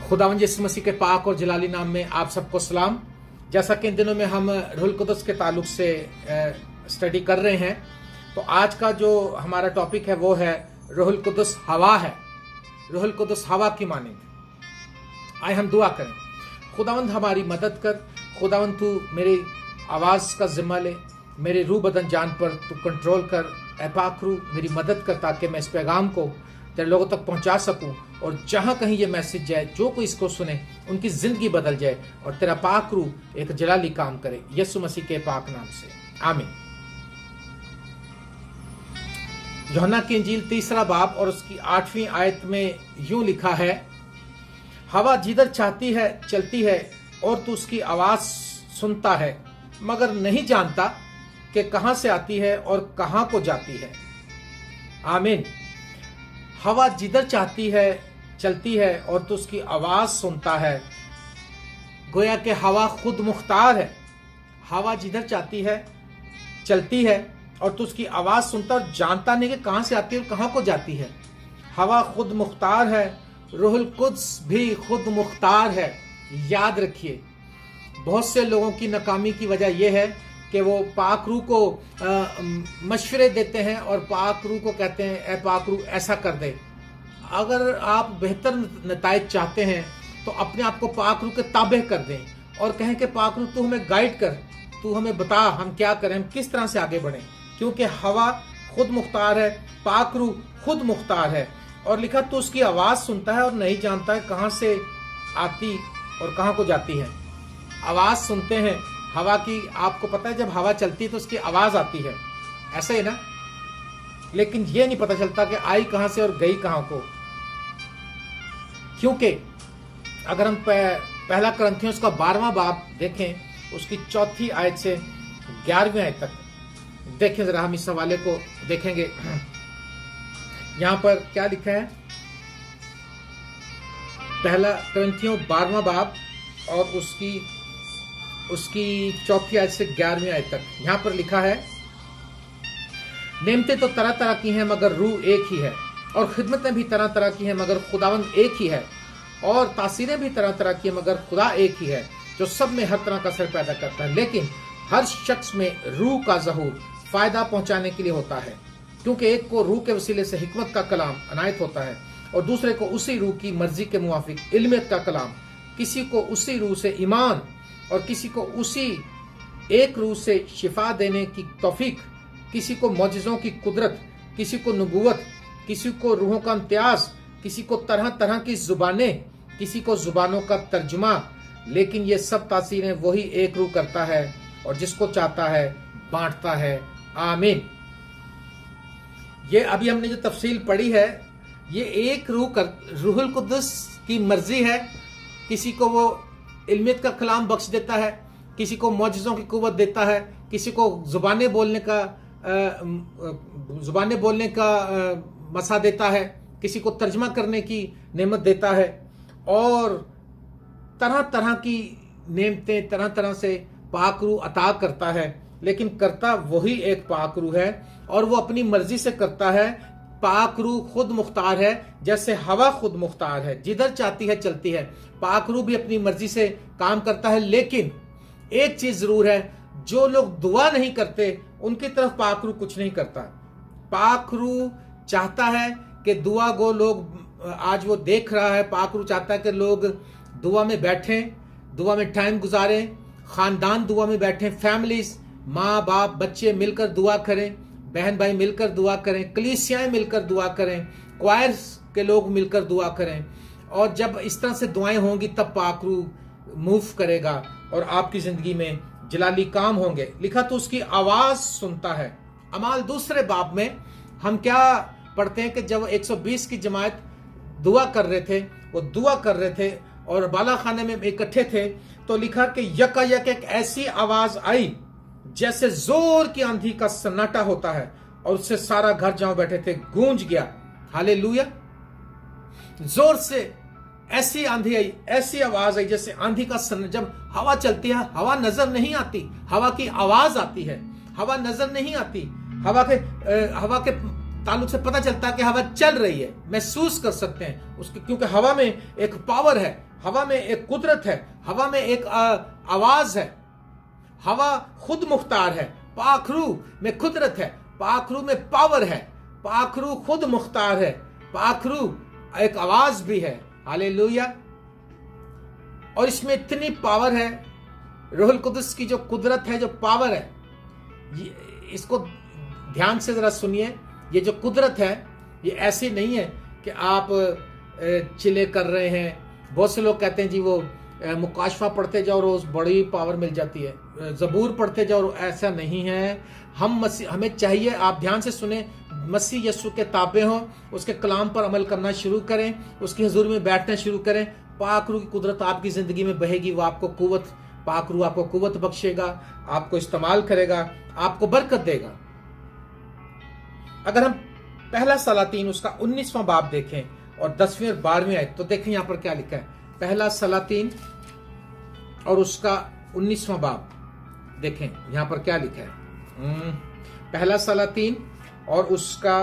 खुदावंद यीशु मसीह के पाक और जलाली नाम में आप सबको सलाम। जैसा कि इन दिनों में हम रूहुल कुदस के ताल्लुक से स्टडी कर रहे हैं, तो आज का जो हमारा टॉपिक है वो है रूहुल कुदस हवा है। रूहुल कुदस हवा की मानेंगे। आए हम दुआ करें। खुदावंद हमारी मदद कर। खुदावंद तू मेरी आवाज़ का जिम्मा ले, मेरे रूह बदन जान पर तू कंट्रोल कर। ऐ पाक रूह मेरी मदद कर ताकि मैं इस पैगाम को तेरे लोगों तक पहुंचा सकूं, और जहां कहीं ये मैसेज जाए, जो कोई इसको सुने उनकी जिंदगी बदल जाए और तेरा पाक रूह एक जलाली काम करे, यीशु मसीह के पाक नाम से आमीन। यूहन्ना की इंजील 3 बाब और उसकी 8वीं आयत में यूं लिखा है, हवा जिधर चाहती है चलती है और तू उसकी आवाज सुनता है, मगर नहीं जानता कि कहां से आती है और कहां को जाती है। आमीन। हवा जिधर चाहती है चलती है और तू उसकी आवाज सुनता है। गोया कि हवा खुद मुख्तार है। हवा जिधर चाहती है चलती है और तू उसकी आवाज सुनता और जानता नहीं कि कहां से आती है और कहां को जाती है। हवा खुद मुख्तार है, रूहुल कुद्स भी खुद मुख्तार है। याद रखिए, बहुत से लोगों की नाकामी की वजह यह है कि वो पाक रूह को मशवरे देते हैं और पाक रूह को कहते हैं ए पाक रूह ऐसा कर दे। अगर आप बेहतर नताइज चाहते हैं तो अपने आप को पाक रूह के ताबे कर दें और कहें कि पाक रूह तू हमें गाइड कर, तू हमें बता हम क्या करें, हम किस तरह से आगे बढ़ें। क्योंकि हवा खुद मुख्तार है, पाक रूह खुद मुख्तार है। और लिखा तो उसकी आवाज़ सुनता है और नहीं जानता है कहाँ से आती और कहाँ को जाती है। आवाज़ सुनते हैं हवा की। आपको पता है जब हवा चलती है तो उसकी आवाज़ आती है, ऐसा ही ना, लेकिन ये नहीं पता चलता कि आई कहाँ से और गई कहाँ को। क्योंकि अगर हम पहला कुरिन्थियों का 12वां बाब देखें, उसकी 4थी आयत से 11वीं आयत तक देखें जरा, हम इस हवाले को देखेंगे। यहां पर क्या लिखा है, पहला कुरिन्थियों 12वां बाब और उसकी 4थी आयत से 11वीं आयत तक यहां पर लिखा है, नेमतें तो तरह तरह की हैं मगर रूह एक ही है, और खिदमतें भी तरह तरह की हैं मगर खुदावंद एक ही है, और तासीरें भी तरह तरह की हैं मगर खुदा एक ही है, जो सब में हर तरह का असर पैदा करता है। लेकिन हर शख्स में रूह का ज़हूर फायदा पहुंचाने के लिए होता है, क्योंकि एक को रूह के वसीले से हिकमत का कलाम अनायत होता है और दूसरे को उसी रूह की मर्जी के मुवाफिक इल्मियत का कलाम, किसी को उसी रूह से ईमान और किसी को उसी एक रूह से शिफा देने की तौफीक, किसी को मौजिज़ों की कुदरत, किसी को नबूवत, किसी को रूहों का इम्तियाज, किसी को तरह तरह की जुबानें, किसी को जुबानों का तर्जुमा। लेकिन ये सब तासीरें वही एक रूह करता है और जिसको चाहता है बांटता है। आमीन। ये अभी हमने जो तफसील पढ़ी है, ये एक रूहुल कुद्दुस की मर्जी है। किसी को वो इल्मियत का कलाम बख्श देता है, किसी को मौजिज़ों की कुव्वत देता है, किसी को जुबानें बोलने का मसा देता है, किसी को तर्जमा करने की नेमत देता है, और तरह तरह की नेमतें तरह तरह से पाक रूह अता करता है। लेकिन करता वही एक पाक रूह है और वो अपनी मर्जी से करता है। पाक रूह खुद मुख्तार है, जैसे हवा खुद मुख्तार है, जिधर चाहती है चलती है। पाक रूह भी अपनी मर्जी से काम करता है। लेकिन एक चीज जरूर है, जो लोग दुआ नहीं करते उनकी तरफ पाक रूह कुछ नहीं करता। पाक रूह चाहता है कि दुआ गो लोग, आज वो देख रहा है, पाक रूह चाहता है कि लोग दुआ में बैठें, दुआ में टाइम गुजारें, खानदान दुआ में बैठें, फैमिलीज, माँ बाप बच्चे मिलकर दुआ करें, बहन भाई मिलकर दुआ करें, कलीसियाएं मिलकर दुआ करें, क्वायर्स के लोग मिलकर दुआ करें। और जब इस तरह से दुआएं होंगी तब पाक रूह मूव करेगा और आपकी जिंदगी में जलाली काम होंगे। लिखा तो उसकी आवाज सुनता है। अमाल 2 बाब में हम क्या पढ़ते हैं कि जब 120 की जमात दुआ कर रहे थे, वो दुआ कर रहे थे और बाला खाने में इकट्ठे थे, तो लिखा कि यकायक एक ऐसी आवाज आई जैसे जोर की आंधी का सन्नाटा होता है, और उससे सारा घर जहां बैठे थे गूंज गया। हालेलुया। जोर से ऐसी आंधी आई, ऐसी आवाज आई जैसे आंधी का जब हवा चलती है, हवा नजर नहीं आती, हवा की आवाज आती है। हवा नजर नहीं आती, हवा के ताल्लुक से पता चलता है कि हवा चल रही है, महसूस कर सकते हैं उसके, क्योंकि हवा में एक पावर है, हवा में एक कुदरत है, हवा में एक आवाज है, हवा खुद मुख्तार है। पाखरू में कुदरत है, पाखरू में पावर है, पाखरू खुद मुख्तार है, पाखरू एक आवाज भी है। हालेलुया। और इसमें इतनी पावर है, रूहुल कुदस की जो कुदरत है, जो पावर है, इसको ध्यान से जरा सुनिए। ये जो कुदरत है ये ऐसी नहीं है कि आप चिले कर रहे हैं। बहुत से लोग कहते हैं जी वो मुकाशफा पढ़ते जाओ रोज बड़ी पावर मिल जाती है, जबूर पढ़ते जाओ, ऐसा नहीं है। हमें चाहिए, आप ध्यान से सुने, मसीह यीशु के ताबे हों, उसके कलाम पर अमल करना शुरू करें, उसकी हुजूर में बैठना शुरू करें। पाक रूह की कुदरत आपकी जिंदगी में बहेगी, वो आपको कुव्वत, पाक रूह आपको कुव्वत बख्शेगा, आपको इस्तेमाल करेगा, आपको बरकत देगा। अगर हम पहला सलातीन उसका 19वां बाब देखें और 10वीं और 12वीं आयत, तो देखें यहां पर क्या लिखा है। पहला सलातीन और उसका 19वां बाब देखें, यहां पर क्या लिखा है। पहला सलातीन और उसका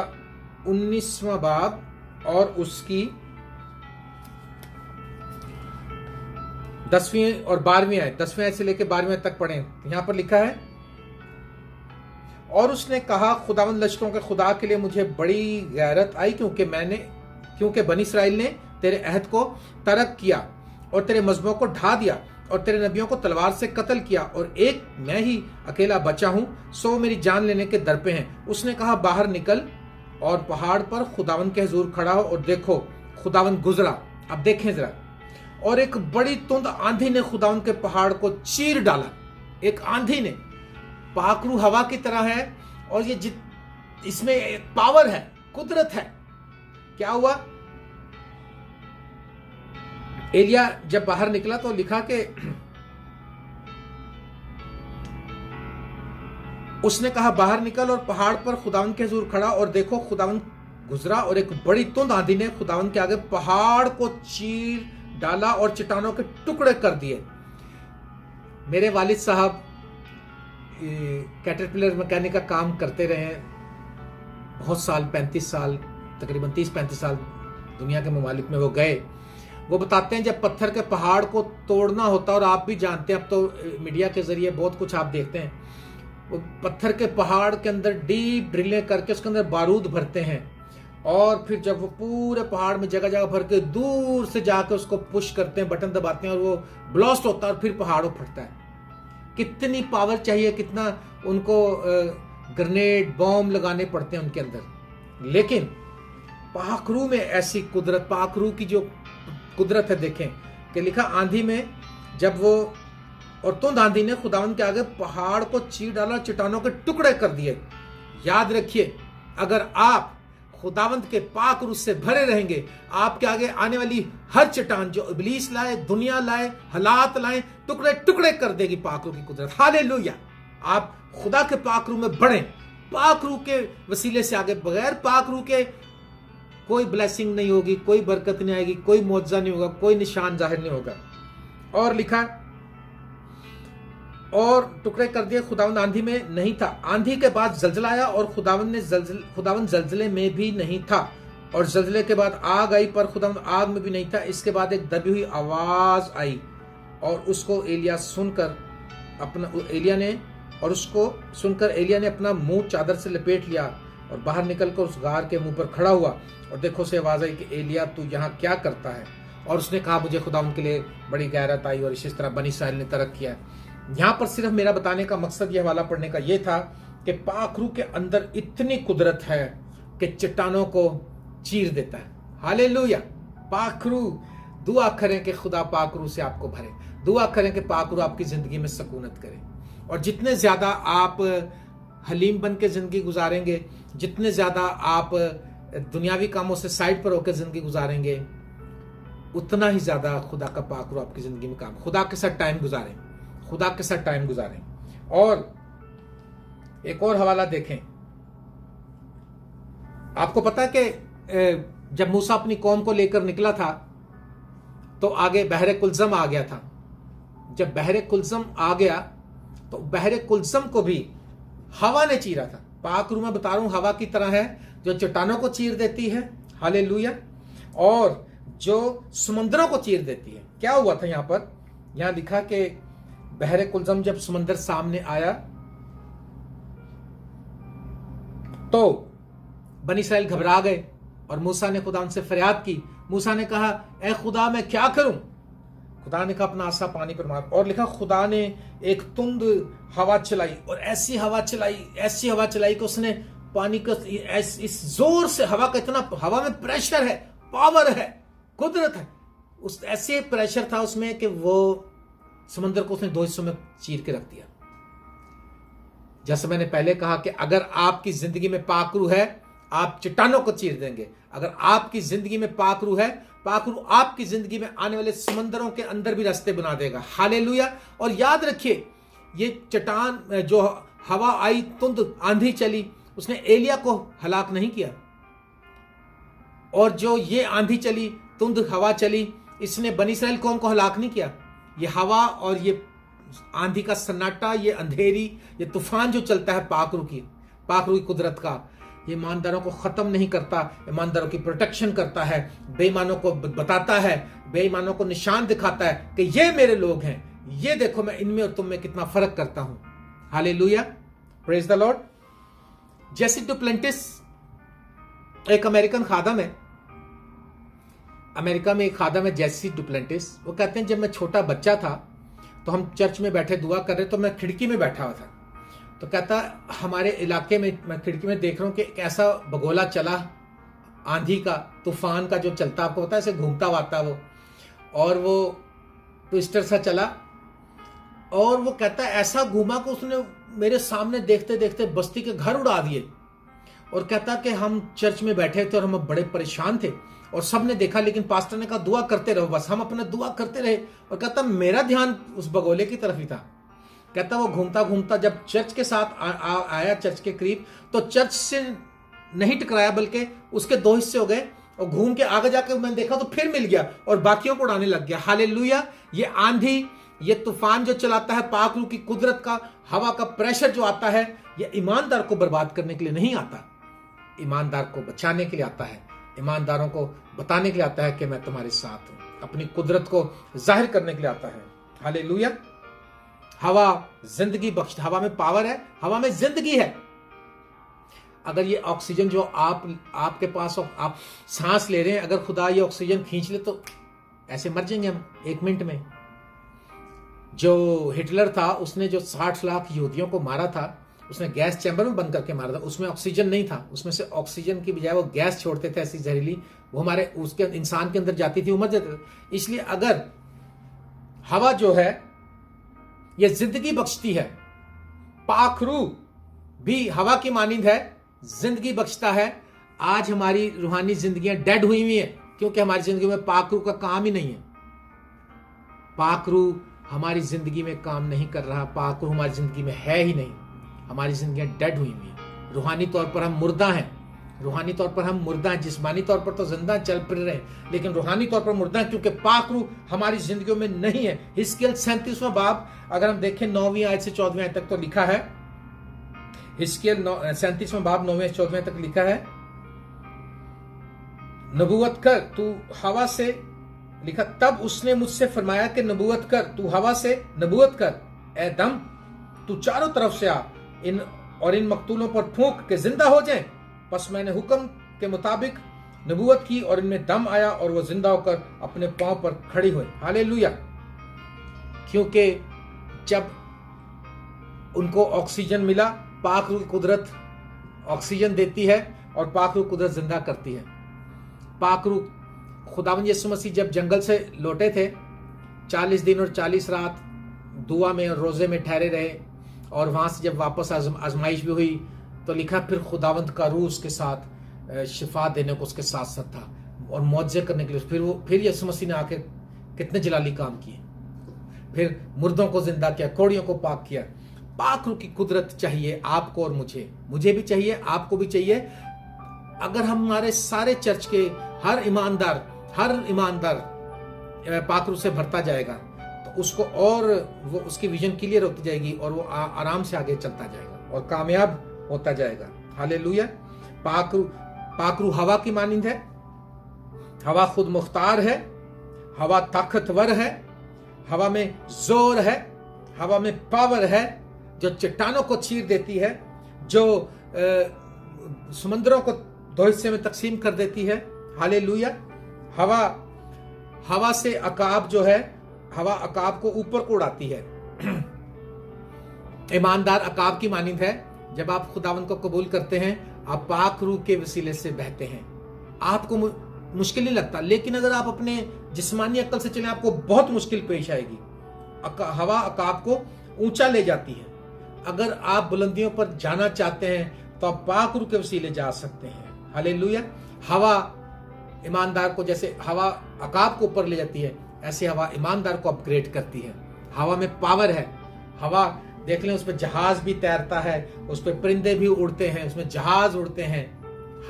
19वां बाब और उसकी 10वीं और 12वीं आयत, 10वीं आयत से लेकर 12वीं आयत तक पढ़ें। यहां पर लिखा है, और उसने कहा, खुदावंद लश्करों के खुदा के लिए मुझे बड़ी गैरत आई, क्योंकि बनी इस्राएल ने तेरे अहद को तरक किया और तेरे मजहबों को ढा दिया और तेरे नबियों को तलवार से कत्ल किया, और एक मैं ही अकेला बचा हूं, सो मेरी जान लेने के दर पे हैं। उसने कहा, बाहर निकल और पहाड़ पर खुदावंद के हुजूर खड़ा हो, और देखो खुदावंद गुजरा। अब देखें जरा, और एक बड़ी तुंद आंधी ने खुदावंद के पहाड़ को चीर डाला। एक आंधी ने, पाखरू हवा की तरह है, और ये इसमें एक पावर है, कुदरत है। क्या हुआ? एलिया जब बाहर निकला तो लिखा कि उसने कहा, बाहर निकल और पहाड़ पर खुदावंद के हुजूर खड़ा, और देखो खुदावंद गुजरा, और एक बड़ी तुंद आंधी ने खुदावंद के आगे पहाड़ को चीर डाला और चट्टानों के टुकड़े कर दिए। मेरे वालिद साहब कैटरपिलर मैकेनिक का काम करते रहे हैं बहुत साल, 35 साल, तकरीबन 30-35 साल दुनिया के ममालिक में वो गए। वो बताते हैं जब पत्थर के पहाड़ को तोड़ना होता है, और आप भी जानते हैं, अब तो मीडिया के जरिए बहुत कुछ आप देखते हैं, वो पत्थर के पहाड़ के अंदर डीप ड्रिलें करके उसके अंदर बारूद भरते हैं, और फिर जब वो पूरे पहाड़ में जगह जगह भर के दूर से जाकर उसको पुश करते हैं, बटन दबाते हैं, और वो ब्लास्ट होता है और फिर पहाड़ों फटता है। कितनी पावर चाहिए, कितना उनको ग्रेनेड बॉम्ब लगाने पड़ते हैं उनके अंदर। लेकिन पाखरू में ऐसी कुदरत, पाखरू की जो कुदरत है, देखें कि लिखा, आंधी में जब वो, और तुंद आंधी ने खुदावंद के आगे पहाड़ को चीर डाला, चट्टानों के टुकड़े कर दिए। याद रखिए, अगर आप खुदावंद के पाक रूह से भरे रहेंगे, आपके आगे आने वाली हर चट्टान जो इब्लीस लाए, दुनिया लाए, हालात लाए, टुकड़े टुकड़े कर देगी पाक रूह की कुदरत। हालेलुया। आप खुदा के पाक रूह में बढ़ें, पाक रूह के वसीले से आगे। बगैर पाक रूह के कोई ब्लेसिंग नहीं होगी, कोई बरकत नहीं आएगी, कोई मौजज़ा नहीं होगा, कोई निशान जाहिर नहीं होगा। और लिखा, और टुकड़े कर दिए। खुदावंद आंधी में नहीं था, आंधी के बाद जलजला आया, और खुदावंद जलजले में भी नहीं था, और जलजले के बाद आग आई, पर खुदावंद आग में भी नहीं था। इसके बाद एक दबी हुई आवाज आई, और उसको एलिया सुनकर एलिया ने अपना मुंह चादर से लपेट लिया और बाहर निकलकर उस गार के मुंह पर खड़ा हुआ, और देखो से आवाज आई कि एलिया तू यहाँ क्या करता है? और उसने कहा, मुझे खुदावंद के लिए बड़ी गैरत आई, और इसी तरह बनी इस्राएल ने तरक किया। यहां पर सिर्फ मेरा बताने का मकसद, यह हवाला पढ़ने का यह था कि पाक रूह के अंदर इतनी कुदरत है कि चट्टानों को चीर देता है। हालेलुया। पाक रूह, दुआ करें कि खुदा पाक रूह से आपको भरे, दुआ करें कि पाक रूह आपकी जिंदगी में सकूनत करे, और जितने ज्यादा आप हलीम बन के जिंदगी गुजारेंगे, जितने ज्यादा आप दुनियावी कामों से साइड पर होकर जिंदगी गुजारेंगे, उतना ही ज्यादा खुदा का पाक रूह आपकी जिंदगी में काम। खुदा के साथ टाइम गुजारें, खुदा के साथ टाइम गुजारें। और एक और हवाला देखें, आपको पता है कि जब मूसा अपनी कौम को लेकर निकला था तो आगे बहरे कुलजम आ गया था। जब बहरे कुलजम आ गया तो बहरे कुलजम को भी हवा ने चीरा था। पाक रूह में बता रहा हूं, हवा की तरह है जो चट्टानों को चीर देती है। हालेलुया। और जो समुद्रों को चीर देती है। क्या हुआ था यहां पर? यहां लिखा कि बहरे कुलजम जब समुद्र सामने आया तो बनी इसराइल घबरा गए और मूसा ने खुदा उनसे फरियाद की। मूसा ने कहा, ए खुदा मैं क्या करूं? खुदा ने कहा, अपना आसा पानी पर मार। और लिखा, खुदा ने एक तुंद हवा चलाई और ऐसी हवा चलाई कि उसने पानी का इस जोर से, हवा का इतना, हवा में प्रेशर है, पावर है, कुदरत है, उस ऐसे प्रेशर था उसमें कि वो समंदर को उसने दो हिस्सों में चीर के रख दिया। जैसे मैंने पहले कहा कि अगर आपकी जिंदगी में पाकरू है, आप चट्टानों को चीर देंगे। अगर आपकी जिंदगी में पाकरू है, पाकरू आपकी जिंदगी में आने वाले समंदरों के अंदर भी रास्ते बना देगा। हालेलुया। और याद रखिए, ये चट्टान, जो हवा आई, तुंद आंधी चली, उसने एलिया को हलाक नहीं किया। और जो ये आंधी चली, तुंद हवा चली, इसने बनी इसराइल कौम को हलाक नहीं किया। ये हवा और ये आंधी का सन्नाटा, ये अंधेरी, ये तूफान जो चलता है पाकरू की कुदरत का, ये ईमानदारों को खत्म नहीं करता, ईमानदारों की प्रोटेक्शन करता है, बेईमानों को बताता है, बेईमानों को निशान दिखाता है कि ये मेरे लोग हैं, ये देखो मैं इनमें और तुम में कितना फर्क करता हूं। Hallelujah, praise the Lord. Jesse Duplantis एक अमेरिकन खादम है, अमेरिका में एक खादम है जेसी डुप्लेंटिस। वो कहते हैं, जब मैं छोटा बच्चा था तो हम चर्च में बैठे दुआ कर रहे, तो मैं खिड़की में बैठा हुआ था। तो कहता, हमारे इलाके में मैं खिड़की में देख रहा हूं कि एक ऐसा बगोला चला, आंधी का, तूफान का जो चलता, आपको पता है ऐसे घूमता हुआ वो, और वो ट्विस्टर सा चला, और वो कहता है ऐसा घूमा कि उसने मेरे सामने देखते देखते बस्ती के घर उड़ा दिए। और कहता कि हम चर्च में बैठे थे और हम बड़े परेशान थे और सबने देखा, लेकिन पास्टर ने कहा दुआ करते रहो, बस हम अपना दुआ करते रहे। और कहता मेरा ध्यान उस बगोले की तरफ ही था। कहता वो घूमता घूमता जब चर्च के साथ आया, चर्च के करीब, तो चर्च से नहीं टकराया बल्कि उसके दो हिस्से हो गए, और घूम के आगे जाकर मैंने देखा तो फिर मिल गया और बाकियों को उड़ाने लग गया। हालेलुया। ये आंधी, ये तूफान जो चलाता है, पाकरू की कुदरत का, हवा का प्रेशर जो आता है, ये ईमानदार को बर्बाद करने के लिए नहीं आता, ईमानदार को बचाने के लिए आता है, ईमानदारों को बताने के लिए आता है कि मैं तुम्हारे साथ हूं, अपनी कुदरत को जाहिर करने के लिए आता है। हालेलुया। हवा जिंदगी बख्श, हवा में पावर है, हवा में जिंदगी है। अगर ये ऑक्सीजन जो आपके पास आप सांस ले रहे हैं, अगर खुदा ये ऑक्सीजन खींच ले तो ऐसे मर जाएंगे हम 1 मिनट में। जो हिटलर था, उसने जो 60 लाख यहूदियों को मारा था, उसने गैस चैम्बर में बंद करके मारा था। उसमें ऑक्सीजन नहीं था, उसमें से ऑक्सीजन की बजाय वो गैस छोड़ते थे ऐसी जहरीली, वो हमारे उसके इंसान के अंदर जाती थी, वो मर जाते थे। इसलिए अगर हवा जो है ये जिंदगी बख्शती है, पाखरू भी हवा की मानिंद है, जिंदगी बख्शता है। आज हमारी रूहानी जिंदगियां डेड हुई हुई हैं क्योंकि हमारी जिंदगी में पाखरू का काम ही नहीं है। पाखरू हमारी जिंदगी में काम नहीं कर रहा, पाखरू हमारी जिंदगी में है ही नहीं, हमारी जिंदगियां डेड हुई हुई हैं। रूहानी तौर पर हम मुर्दा हैं, रूहानी तौर पर हम मुर्दा हैं, जिस्मानी तौर पर तो जिंदा चल फिर रहे हैं, लेकिन रूहानी तौर पर मुर्दा हैं क्योंकि पाकरू हमारी जिंदगियों में नहीं है। हिजकिय्याह 37वां बाब अगर हम देखें 9वीं आयत से 14वीं आयत तक तो लिखा है, हिजकिय्याह 37वां बाब 9वीं से 14वीं तक लिखा है, नबूवत कर तू हवा से, लिखा तब उसने मुझसे फरमाया कि नबूवत कर तू हवा से, नबूवत कर ए दम तू चारों तरफ से आ, इन मकतूलों पर फूंक के जिंदा हो जाएं। बस मैंने हुक्म के मुताबिक नबूवत की और इनमें दम आया और वो जिंदा होकर अपने पांव पर खड़ी हुई। हालेलुया। क्योंकि जब उनको ऑक्सीजन मिला, पाक रूह कुदरत ऑक्सीजन देती है और पाक रूह कुदरत जिंदा करती है। पाक रूह खुदावंद यीशु मसीह जब जंगल से लौटे थे, 40 दिन और 40 रात दुआ में और रोजे में ठहरे रहे, और वहां से जब वापस आजमाइश भी हुई तो लिखा फिर खुदावंद का रूह उसके साथ शिफा देने को उसके साथ साथ था और मौजे करने के लिए फिर यीशु मसीह ने आके कितने जलाली काम किए, फिर मुर्दों को जिंदा किया, कोड़ियों को पाक किया। पाक रूह की कुदरत चाहिए आपको और मुझे भी चाहिए, आपको भी चाहिए। अगर हमारे सारे चर्च के हर ईमानदार पाक रूह से भरता जाएगा तो उसको और वो उसकी विजन क्लियर होती जाएगी और वो आराम से आगे चलता जाएगा और कामयाब होता जाएगा। हालेलुया। पाक रूह हवा की मानिंद है, हवा खुद मुख्तार है, हवा ताकतवर है, हवा में जोर है, हवा में पावर है, जो चट्टानों को चीर देती है, जो समुद्रों को दो हिस्से में तकसीम कर देती है। हालेलुया। हवा से अकाब जो है, हवा अकाब को ऊपर को उड़ाती है। ईमानदार अकाब की मानिंद है। जब आप खुदावंद को कबूल करते हैं, आप पाक रूह के वसीले से बहते हैं। आपको मुश्किल नहीं लगता, लेकिन अगर आप अपने जिस्मानी अक्ल से चलें, आपको बहुत मुश्किल पेश आएगी। हवा अकाब को ऊंचा ले जाती है। अगर आप बुलंदियों पर जाना चाहते हैं तो आप पाक रूह के वसीले जा सकते हैं। हालेलुया। हवा ईमानदार को, जैसे हवा अकाब को ऊपर ले जाती है, ऐसे हवा ईमानदार को अपग्रेड करती है। हवा में पावर है। हवा देख लें, उसमें जहाज भी तैरता है, उस पर परिंदे भी उड़ते हैं, उसमें जहाज उड़ते हैं।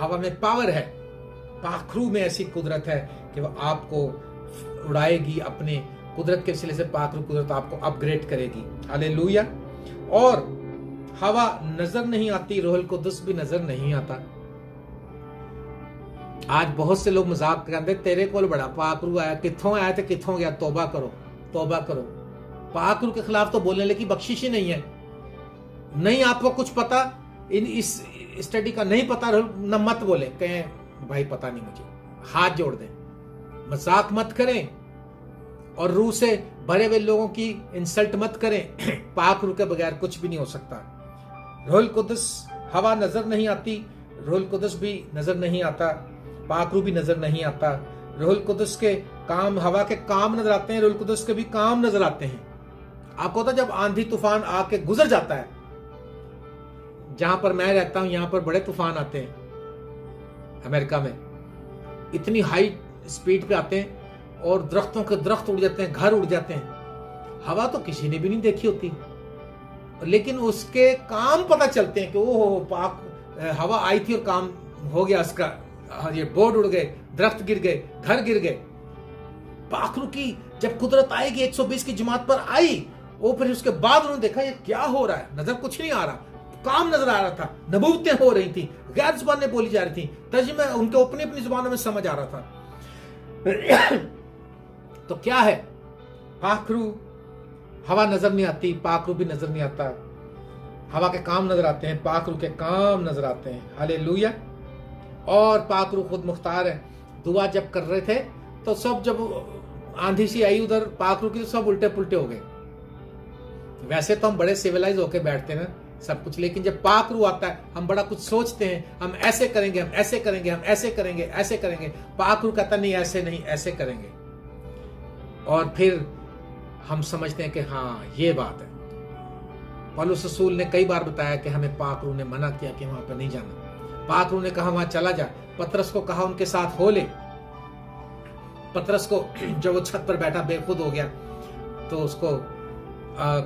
हवा में पावर है। पाक रूह में ऐसी कुदरत है कि वह आपको उड़ाएगी अपने कुदरत के वसीले से। पाक रूह कुदरत आपको अपग्रेड करेगी। हालेलुया। और हवा नजर नहीं आती, रूहुल कुद्दुस भी नजर नहीं आता। आज बहुत से लोग मजाक करते, तेरे को बड़ा पाक रूह आया, कित्थों आया तो कित्थों गया। तौबा करो, तौबा करो। पाक रूह के खिलाफ तो बोलने की बख्शिश ही नहीं है। नहीं आपको कुछ पता, इस स्टडी का नहीं पता, न मत बोले, कहें भाई पता नहीं मुझे, हाथ जोड़ दें। मजाक मत करें और रूह से भरे हुए लोगों की इंसल्ट मत करें। पाक रूह के बगैर कुछ भी नहीं हो सकता। रूहुल कुद्दुस, हवा नजर नहीं आती, रूहुल कुद्दुस भी नजर नहीं आता, पाक रूह भी नजर नहीं आता। रूहुल कुद्दुस के काम, हवा के काम नजर आते हैं, रूहुल कुद्दुस के भी काम नजर आते हैं। आपको तो जब आंधी तूफान आके गुजर जाता है, जहां पर मैं रहता हूं यहां पर बड़े तूफान आते हैं अमेरिका में, इतनी हाई स्पीड पे आते हैं और दरख्तों के दरख्त उड़ जाते हैं, घर उड़ जाते हैं। हवा तो किसी ने भी नहीं देखी होती, लेकिन उसके काम पता चलते हैं कि ओहो पाक हवा आई थी और काम हो गया उसका। ये बोर्ड उड़ गए, दरख्त गिर गए, घर गिर गए। पाक रूह की जब कुदरत आएगी 120 की जमात पर आई, वो फिर उसके बाद उन्होंने देखा ये क्या हो रहा है। नजर कुछ नहीं आ रहा, काम नजर आ रहा था, नबूवतें हो रही थी, गैर जुबानें बोली जा रही थी, तर्जुमे उनके अपनी अपनी जुबानों में समझ आ रहा था। तो क्या है, पाक रूह, हवा नजर नहीं आती, पाक रूह भी नजर नहीं आता। हवा के काम नजर आते हैं, पाक रूह के काम नजर आते हैं। हालेलुया। और पाक रूह खुद मुख्तार है। दुआ जब कर रहे थे तो सब, जब आंधी सी आई उधर पाक रूह की, तो सब उल्टे पुल्टे हो गए। वैसे तो हम बड़े सिविलाइज होके बैठते हैं सब कुछ, लेकिन जब पाक रूह आता है हम बड़ा कुछ सोचते हैं, हम ऐसे करेंगे, हम ऐसे करेंगे, हम ऐसे करेंगे, ऐसे करेंगे। पाक रूह कहता नहीं, ऐसे नहीं, ऐसे करेंगे। और फिर हम समझते हैं कि हाँ ये बात है। पौलुस रसूल ने कई बार बताया कि हमें पाक रूह ने मना किया कि वहां पर नहीं जाना। पाक रूह ने कहा वहां चला जा। पतरस को कहा उनके साथ हो ले। पतरस को जब वो छत पर बैठा बेखुद हो गया तो उसको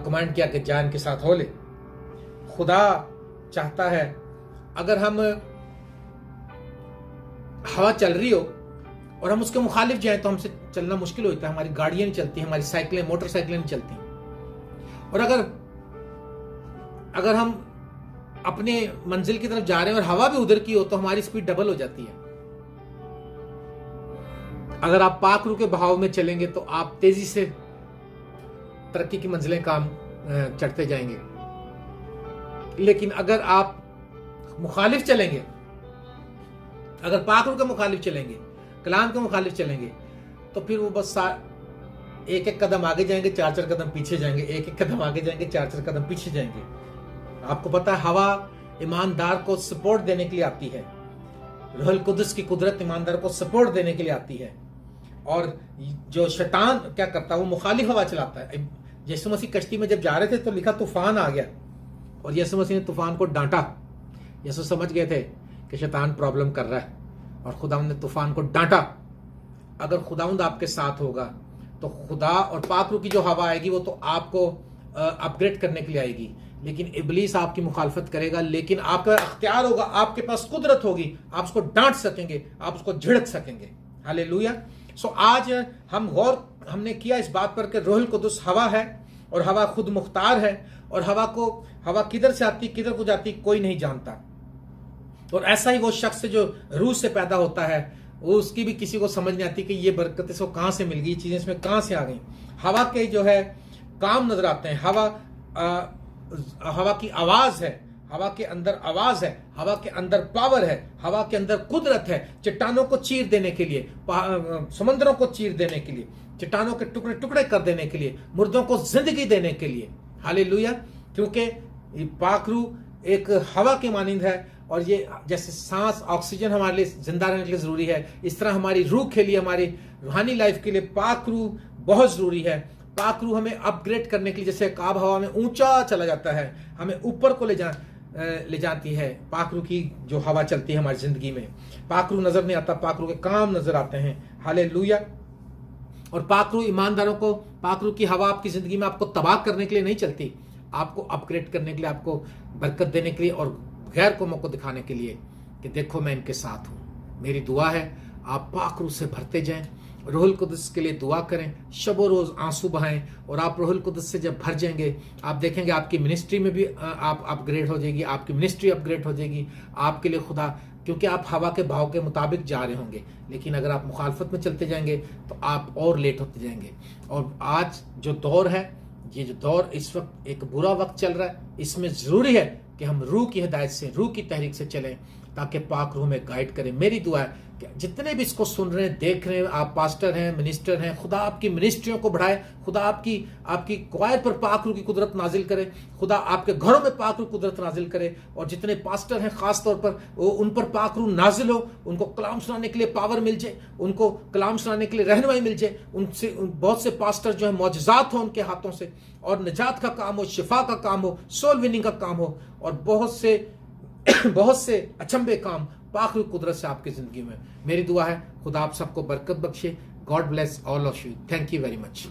कमांड किया कि जा इनके साथ हो ले। खुदा चाहता है अगर हम हवा चल रही हो और हम उसके मुखालिफ जाएं तो हमसे चलना मुश्किल होता है। हमारी गाड़ियां नहीं चलती, हमारी साइकिलें, मोटरसाइकिलें नहीं चलती। और अगर हम अपने मंजिल की तरफ जा रहे हैं और हवा भी उधर की हो तो हमारी स्पीड डबल हो जाती है। अगर आप पाक रूह के बहाव में चलेंगे तो आप तेजी से तरक्की की मंजिलें काम चढ़ते जाएंगे। लेकिन अगर आप मुखालिफ चलेंगे, अगर पाक रूह के मुखालिफ चलेंगे, कलाम के मुखालिफ चलेंगे, तो फिर वो बस एक एक कदम आगे जाएंगे, चार चार कदम पीछे जाएंगे, एक एक कदम आगे जाएंगे, चार चार कदम पीछे जाएंगे। आपको पता है हवा ईमानदार को सपोर्ट देने के लिए आती है। रूहुल कुद्दुस की कुदरत ईमानदार को सपोर्ट देने के लिए आती है। और जो शैतान क्या करता है, वो मुखालिफ हवा चलाता है। यीशु मसीह कश्ती में जब जा रहे थे तो लिखा तूफान आ गया और यीशु मसीह ने तूफान को डांटा। यीशु समझ गए थे कि शैतान प्रॉब्लम कर रहा है और खुदावंद ने तूफान को डांटा। अगर खुदावंद आपके साथ होगा तो खुदा और पाक रूह की जो हवा आएगी वो तो आपको अपग्रेड करने के लिए आएगी। लेकिन इब्लीस आपकी मुखालफत करेगा, लेकिन आपका अख्तियार होगा, आपके पास कुदरत होगी, आप उसको डांट सकेंगे, आप उसको झिड़क सकेंगे। हालेलुया। सो आज हमने किया इस बात पर कि रूहुल कुद्दुस हवा है और हवा खुद मुख्तार है और हवा किधर से आती, किधर को जाती, कोई नहीं जानता। और ऐसा ही वो शख्स जो रूह से पैदा होता है वो उसकी भी किसी को समझ नहीं आती कि ये बरकत इसको कहाँ से मिल गई, ये चीजें इसमें कहाँ से आ गई। हवा के जो है काम नजर आते हैं, हवा की आवाज है, हवा के अंदर आवाज है, हवा के अंदर पावर है, हवा के अंदर कुदरत है, चट्टानों को चीर देने के लिए, समुद्रों को चीर देने के लिए, चट्टानों के टुकड़े टुकड़े कर देने के लिए, मुर्दों को जिंदगी देने के लिए। हालेलुया। क्योंकि पाक रूह एक हवा की मानिंद है, और ये जैसे सांस ऑक्सीजन हमारे लिए जिंदा रहने के लिए जरूरी है, इस तरह हमारी रूह के लिए, हमारी रूहानी लाइफ के लिए पाक रूह बहुत जरूरी है। पाक रूह हमें अपग्रेड करने के लिए, जैसे आब हवा में ऊंचा चला जाता है, हमें ऊपर को ले जाती है। पाक रूह की जो हवा चलती है हमारी जिंदगी में, पाक रूह नजर नहीं आता, पाक रूह के काम नजर आते हैं। हालेलुया। और पाक रूह ईमानदारों को, पाक रूह की हवा आपकी जिंदगी में आपको तबाह करने के लिए नहीं चलती, आपको अपग्रेड करने के लिए, आपको बरकत देने के लिए और गैर कौमों को दिखाने के लिए कि देखो मैं इनके साथ हूं। मेरी दुआ है आप पाक रूह से भरते जाएं, रूहुल कुदस के लिए दुआ करें, शबो रोज आंसू बहाएं, और आप रूहुल कुदस से जब भर जाएंगे आप देखेंगे आपकी मिनिस्ट्री में भी आप अपग्रेड हो जाएगी, आपकी मिनिस्ट्री अपग्रेड हो जाएगी आपके लिए खुदा, क्योंकि आप हवा के भाव के मुताबिक जा रहे होंगे। लेकिन अगर आप मुखालफत में चलते जाएंगे तो आप और लेट होते जाएंगे। और आज जो दौर है, ये जो दौर इस वक्त एक बुरा वक्त चल रहा है, इसमें जरूरी है कि हम रूह की हिदायत से, रूह की तहरीक से चलें, ताकि पाक रूह में गाइड करें। मेरी दुआ है कि जितने भी इसको सुन रहे हैं, देख रहे हैं, आप पास्टर हैं, मिनिस्टर हैं, खुदा आपकी मिनिस्ट्रियों को बढ़ाए, खुदा आपकी क्वायर पर पाक रूह की कुदरत नाजिल करे, खुदा आपके घरों में पाक रूह कुदरत नाजिल करे। और जितने पास्टर हैं खास तौर पर, वो उन पर पाक रूह नाजिल हो, उनको कलाम सुनाने के लिए पावर मिल जाए, उनको कलाम सुनाने के लिए रहनुमाई मिल जाए। उनसे बहुत से पास्टर जो है मौजज़ात हो उनके हाथों से, और निजात का काम हो, शिफा का काम हो, सोल विनिंग का काम हो, और बहुत से अचंभे काम पाक रूह कुदरत से आपकी जिंदगी में। मेरी दुआ है खुदा आप सबको बरकत बख्शे। God bless all of you. Thank you very much.